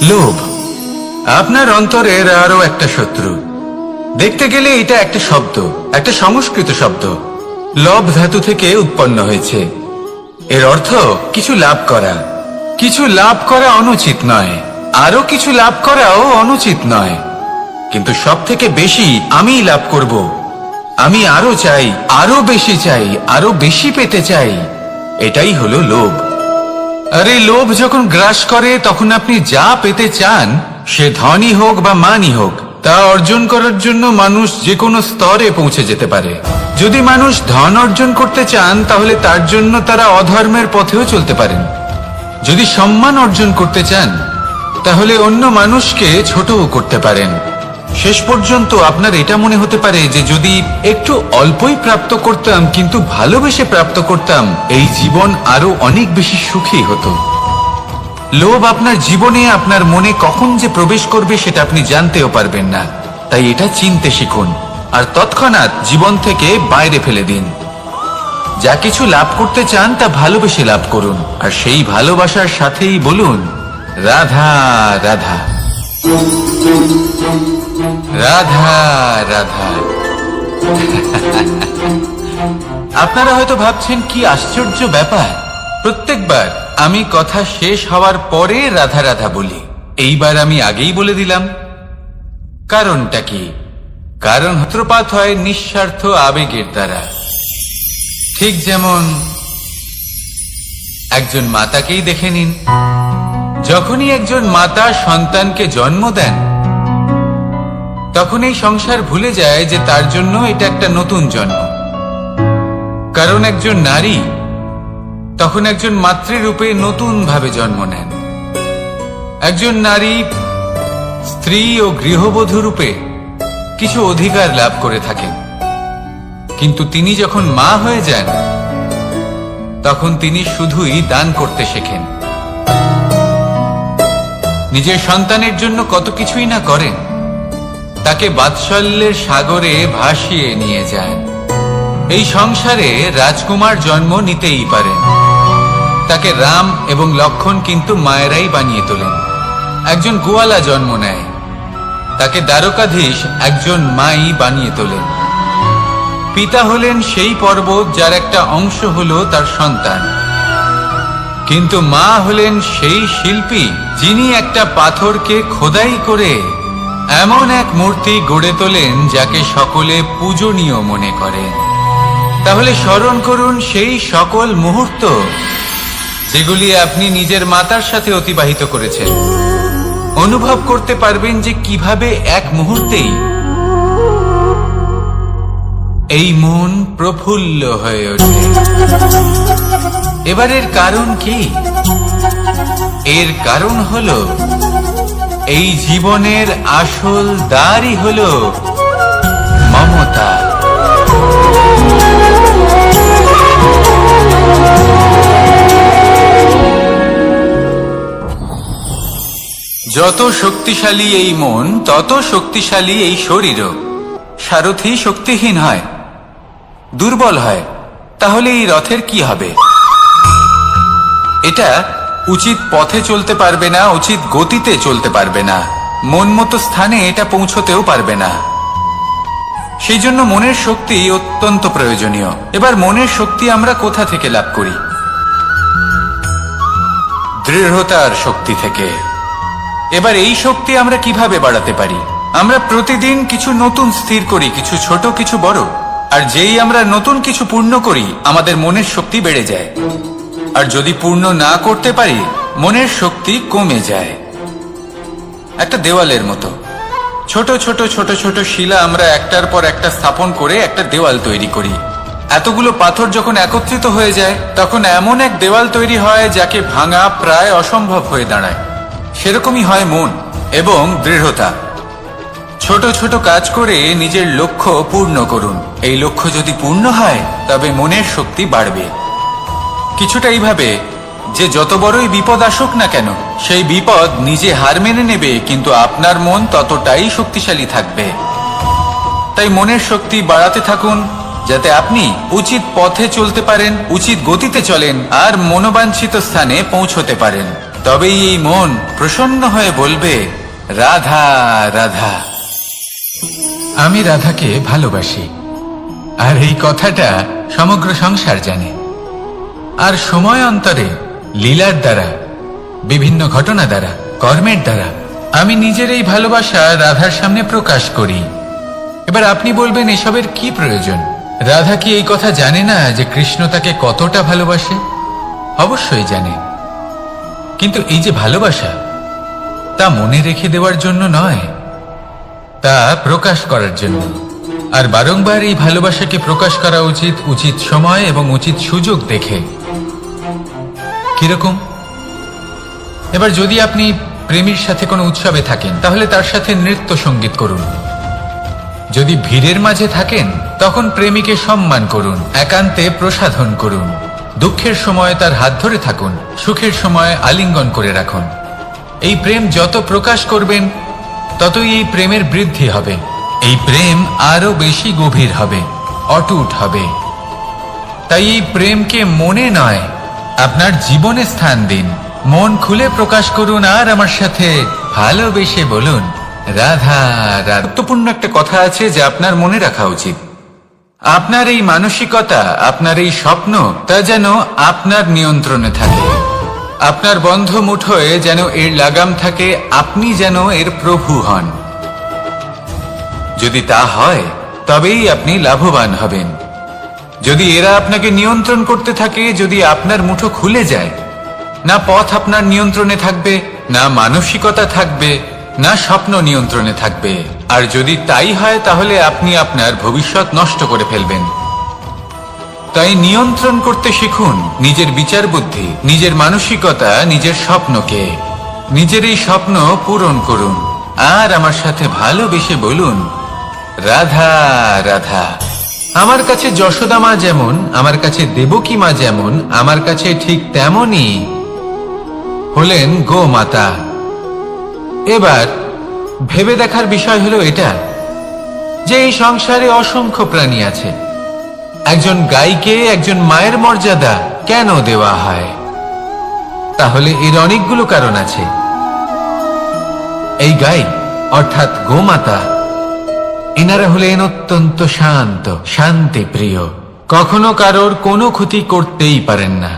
লোভ আপনার অন্তরের আরো একটা শত্রু। দেখতে গেলে এটা একটা শব্দ, একটা সংস্কৃত শব্দ, লব ধাতু থেকে উৎপন্ন হয়েছে। এর অর্থ কিছু লাভ করা। কিছু লাভ করা অনুচিত নয়, আরো কিছু লাভ করাও অনুচিত নয়, কিন্তু সব থেকে বেশি আমিই লাভ করব, আমি আরো চাই, আরো বেশি চাই, আরো বেশি পেতে চাই, এটাই হলো লোভ। আর এই লোভ যখন গ্রাস করে তখন আপনি যা পেতে চান, সে ধনই হোক বা মানই হোক, তা অর্জন করার জন্য মানুষ যে কোনো স্তরে পৌঁছে যেতে পারে। যদি মানুষ ধন অর্জন করতে চান তাহলে তার জন্য তারা অধর্মের পথেও চলতে পারেন। যদি সম্মান অর্জন করতে চান তাহলে অন্য মানুষকে ছোটও করতে পারেন। শেষ পর্যন্ত আপনার এটা মনে হতে পারে যে যদি একটু অল্পই প্রাপ্ত করতাম, কিন্তু ভালোবেসে প্রাপ্ত করতাম, এই জীবন আরো অনেক বেশি সুখী হতো। লোভ আপনার জীবনে, আপনার মনে কখন যে প্রবেশ করবে সেটা আপনি জানতেও পারবেন না। তাই এটা চিনতে শিখুন আর তৎক্ষণাৎ জীবন থেকে বাইরে ফেলে দিন। যা কিছু লাভ করতে চান তা ভালোবেসে লাভ করুন, আর সেই ভালোবাসার সাথেই বলুন রাধা রাধা রাধা রাধা। আপনারা হয়তো ভাবছেন কি আশ্চর্য ব্যাপার, প্রত্যেকবার আমি কথা শেষ হওয়ার পরে রাধা রাধা বলি। এইবার আমি আগেই বলে দিলাম। কারণটা কি? কারণ সূত্রপাত হয় নিঃস্বার্থ আবেগের দ্বারা। ঠিক যেমন একজন মাতাকেই দেখে নিন। যখনই একজন মাতা সন্তানকে জন্ম দেন তখন এই সংসার ভুলে যায় যে তার জন্য এটা একটা নতুন জন্ম। কারণ একজন নারী তখন একজন মাতৃরূপে নতুন ভাবে জন্ম নেন। একজন নারী স্ত্রী ও গৃহবধূ রূপে কিছু অধিকার লাভ করে থাকেন, কিন্তু তিনি যখন মা হয়ে যান তখন তিনি শুধুই দান করতে শেখেন। নিজের সন্তানের জন্য কত কিছুই না করেন, তাকে বাৎসল্যের সাগরে ভাসিয়ে নিয়ে যায়। এই সংসারে রাজকুমার জন্ম নিতেই পারেন, তাকে রাম এবং লক্ষণ কিন্তু মায়েরাই বানিয়ে তোলেন। একজন গোয়ালা জন্ম নেয়, তাকে দ্বারকাধীশ একজন মাই বানিয়ে তোলেন। পিতা হলেন সেই পর্বত যার একটা অংশ হলো তার সন্তান, কিন্তু মা হলেন সেই শিল্পী যিনি একটা পাথরকে খোদাই করে এমন এক মূর্তি গড়ে তোলেন যাকে সকলে পূজনীয় মনে করেন। তাহলে স্মরণ করুন সেই সকল মুহূর্ত যেগুলি আপনি নিজের মাতার সাথে অতিবাহিত করেছেন। অনুভব করতে পারবেন যে কিভাবে এক মুহূর্তেই এই মন প্রফুল্ল হয়ে ওঠে। এবারের কারণ কি? এর কারণ হলো এই জীবনের আসল দ্বারই হলো মমতা। যত শক্তিশালী এই মন তত শক্তিশালী এই শরীরও। সারথি শক্তিহীন হয়, দুর্বল হয়, তাহলে এই রথের কি হবে? এটা উচিত পথে চলতে পারবে না, উচিত গতিতে চলতে পারবে না, মন মতো স্থানে এটা পৌঁছতেও পারবে না। সেই জন্য মনের শক্তি অত্যন্ত প্রয়োজনীয়। এবার মনের শক্তি আমরা কোথা থেকে লাভ করি? দৃঢ়তার শক্তি থেকে। এবার এই শক্তি আমরা কিভাবে বাড়াতে পারি? আমরা প্রতিদিন কিছু নতুন স্থির করি, কিছু ছোট কিছু বড়, আর যেই আমরা নতুন কিছু পূর্ণ করি আমাদের মনের শক্তি বেড়ে যায়। আর যদি পূর্ণ না করতে পারি মনের শক্তি কমে যায়। একটা দেওয়ালের মতো ছোট ছোট ছোট ছোট শিলা আমরা একটার পর একটা স্থাপন করে একটা দেওয়াল তৈরি করি। এতগুলো পাথর যখন একত্রিত হয়ে যায় তখন এমন এক দেওয়াল তৈরি হয় যাকে ভাঙা প্রায় অসম্ভব হয়ে দাঁড়ায়। সেরকমই হয় মন এবং দৃঢ়তা। ছোট ছোট কাজ করে নিজের লক্ষ্য পূর্ণ করুন। এই লক্ষ্য যদি পূর্ণ হয় তবে মনের শক্তি বাড়বে। কিছুটা এইভাবে যে যত বড়ই বিপদ আসুক না কেন সেই বিপদ নিজে হার মেনে নেবে, কিন্তু আপনার মন ততটাই শক্তিশালী থাকবে। তাই মনের শক্তি বাড়াতে থাকুন যাতে আপনি উচিত পথে চলতে পারেন, উচিত গতিতে চলেন আর মনোবাঞ্ছিত স্থানে পৌঁছতে পারেন। তবেই এই মন প্রসন্ন হয়ে বলবে, রাধা রাধা। আমি রাধাকে ভালোবাসি, আর এই কথাটা সমগ্র সংসার জানে। আর সময় অন্তরে লীলার দ্বারা, বিভিন্ন ঘটনা দ্বারা, কর্মের দ্বারা আমি নিজের এই ভালোবাসা রাধার সামনে প্রকাশ করি। এবার আপনি বলবেন, এসবের কি প্রয়োজন? রাধা কি এই কথা জানে না যে কৃষ্ণ তাকে কতটা ভালোবাসে? অবশ্যই জানে, কিন্তু এই যে ভালোবাসা, তা মনে রেখে দেওয়ার জন্য নয়, তা প্রকাশ করার জন্য। আর বারংবার এই ভালোবাসাকে প্রকাশ করা উচিত, উচিত সময় এবং উচিত সুযোগ দেখে। কিরকম? এবার যদি আপনি প্রেমীর সাথে কোনো উৎসবে থাকেন, তাহলে তার সাথে নৃত্য সঙ্গীত করুন। যদি ভিড়ের মাঝে থাকেন, তখন প্রেমীকে সম্মান করুন, একান্তে প্রসাধন করুন। দুঃখের সময় তার হাত ধরে থাকুন, সুখের সময় আলিঙ্গন করে রাখুন। এই প্রেম যত প্রকাশ করবেন, ততই এই প্রেমের বৃদ্ধি হবে। এই প্রেম আরো বেশি গভীর হবে, অটুট হবে। তাই এই প্রেমকে মনে নয়, আপনার জীবনে স্থান দিন। মন খুলে প্রকাশ করুন, আর আমার সাথে ভালোবেসে বলুন, রাধা রাধা। গুরুত্বপূর্ণ একটা কথা আছে যা আপনার মনে রাখা উচিত। আপনার এই মানসিকতা, আপনার এই স্বপ্ন, তা যেন আপনার নিয়ন্ত্রণে থাকে। আপনার বন্ধ মুঠোয় যেন এর লাগাম থাকে, আপনি যেন এর প্রভু হন। যদি তা হয়, তবেই আপনি লাভবান হবেন। যদি এরা আপনাকে নিয়ন্ত্রণ করতে থাকে, যদি আপনার মুঠো খুলে যায়, না পথ আপনার নিয়ন্ত্রণে থাকবে, না মানসিকতা থাকবে, না স্বপ্ন নিয়ন্ত্রণে থাকবে। আর যদি তাই হয়, তাহলে আপনি আপনার ভবিষ্যৎ নষ্ট করে ফেলবেন। তাই নিয়ন্ত্রণ করতে শিখুন নিজের বিচার বুদ্ধি, নিজের মানসিকতা, নিজের স্বপ্নকে। নিজের এই স্বপ্ন পূরণ করুন, আর আমার সাথে ভালোবেসে বলুন, রাধা রাধা। আমার কাছে যশোদা মা যেমন, আমার কাছে দেবকী মা যেমন, আমার কাছে ঠিক তেমনই হলেন গোমাতা। এবার ভেবে দেখার বিষয় হলো এটা, যে এই সংসারে অসংখ্য প্রাণী আছে। একজন গাইকে একজন মায়ের মর্যাদা কেন দেওয়া হয়? তাহলে এর অনেকগুলো কারণ আছে। এই গাই অর্থাৎ গোমাতা, এনারা হলেন অত্যন্ত শান্ত, শান্তি প্রিয়, কখনো কারোর কোনো ক্ষতি করতেই পারেন না।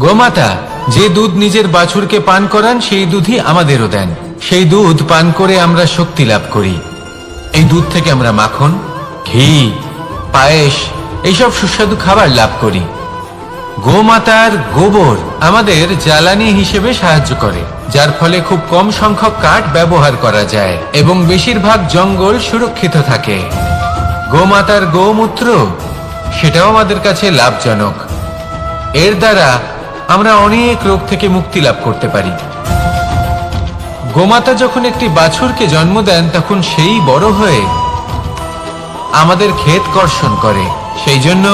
গোমাতা যে দুধ নিজের বাছুরকে পান করান, সেই দুধই আমাদেরও দেন। সেই দুধ পান করে আমরা শক্তি লাভ করি। এই দুধ থেকে আমরা মাখন, ঘি, পায়েস, এইসব সুস্বাদু খাবার লাভ করি। গোমাতার গোবর আমাদের জ্বালানি হিসেবে সাহায্য করে, যার ফলে খুব কম সংখ্যক কাঠ ব্যবহার করা যায় এবং বেশিরভাগ জঙ্গল সুরক্ষিত থাকে। গোমাতার গোমূত্র, সেটাও আমাদের কাছে লাভজনক। এর দ্বারা আমরা অনেক রোগ থেকে মুক্তি লাভ করতে পারি। গোমাতা যখন একটি বাছুরকে জন্ম দেন, তখন সেই বড় হয়ে আমাদের ক্ষেত কর্ষণ করে। সেই জন্য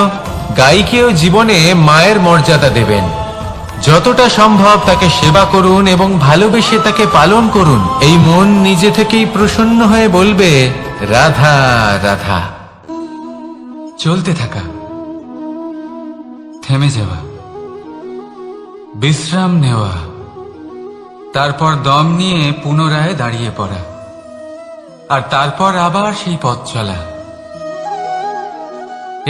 গাইকেও জীবনে মায়ের মর্যাদা দেবেন। যতটা সম্ভব তাকে সেবা করুন এবং ভালোবেসে তাকে পালন করুন। এই মন নিজে থেকেই প্রসন্ন হয়ে বলবে, রাধা রাধা। চলতে থাকা, থেমে যাওয়া, বিশ্রাম নেওয়া, তারপর দম নিয়ে পুনরায় দাঁড়িয়ে পড়া, আর তারপর আবার সেই পথ চলা।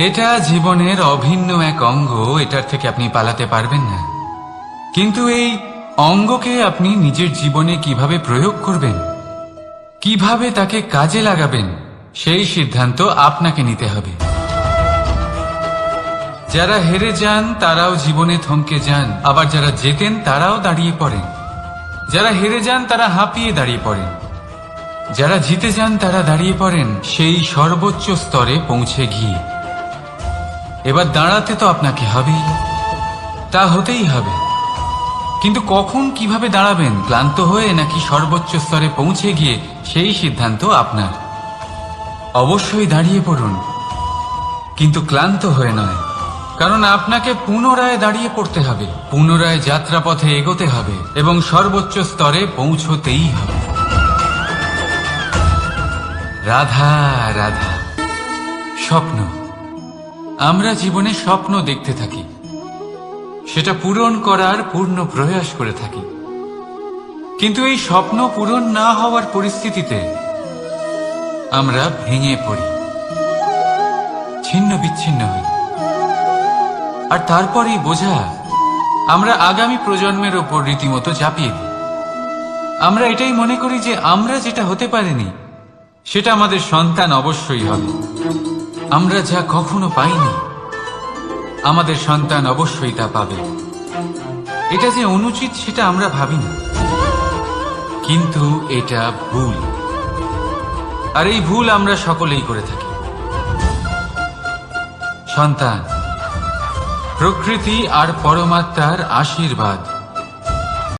এটা জীবনের অভিন্ন এক অঙ্গ, এটার থেকে আপনি পালাতে পারবেন না। কিন্তু এই অঙ্গকে আপনি নিজের জীবনে কিভাবে প্রয়োগ করবেন, কিভাবে তাকে কাজে লাগাবেন, সেই সিদ্ধান্ত আপনাকে নিতে হবে। যারা হেরে যান তারাও জীবনে থমকে যান, আবার যারা জেতেন তারাও দাঁড়িয়ে পড়েন। যারা হেরে যান তারা হাঁপিয়ে দাঁড়িয়ে পড়েন, যারা জিতে যান তারা দাঁড়িয়ে পড়েন সেই সর্বোচ্চ স্তরে পৌঁছে গিয়ে। এবার দাঁড়াতে তো আপনাকে হবেই, তা হতেই হবে। কিন্তু কখন, কিভাবে দাঁড়াবেন, ক্লান্ত হয়ে নাকি সর্বোচ্চ স্তরে পৌঁছে গিয়ে, সেই সিদ্ধান্ত আপনার। অবশ্যই দাঁড়িয়ে পড়ুন, কিন্তু ক্লান্ত হয়ে নয়, কারণ আপনাকে পুনরায় দাঁড়িয়ে পড়তে হবে, পুনরায় যাত্রাপথে এগোতে হবে এবং সর্বোচ্চ স্তরে পৌঁছতেই হবে। রাধা রাধা। স্বপ্ন, আমরা জীবনে স্বপ্ন দেখতে থাকি। সেটা পূরণ করার পূর্ণ প্রয়াস করে থাকি। কিন্তু এই স্বপ্ন পূরণ না হওয়ার পরিস্থিতিতে আমরা ভেঙে পড়ি, ছিন্ন বিচ্ছিন্ন হই। আর তারপরেই বোঝা আমরা আগামী প্রজন্মের ওপর রীতিমতো চাপিয়ে দিই। আমরা এটাই মনে করি যে আমরা যেটা হতে পারিনি সেটা আমাদের সন্তান অবশ্যই হবে। আমরা যা কখনো পাইনি আমাদের সন্তান অবশ্যই তা পাবে। এটা যে অনুচিত সেটা আমরা ভাবি না, কিন্তু এটা ভুল। আর এই ভুল আমরা সকলেই করে থাকি। সন্তান প্রকৃতি আর পরমাত্মার আশীর্বাদ।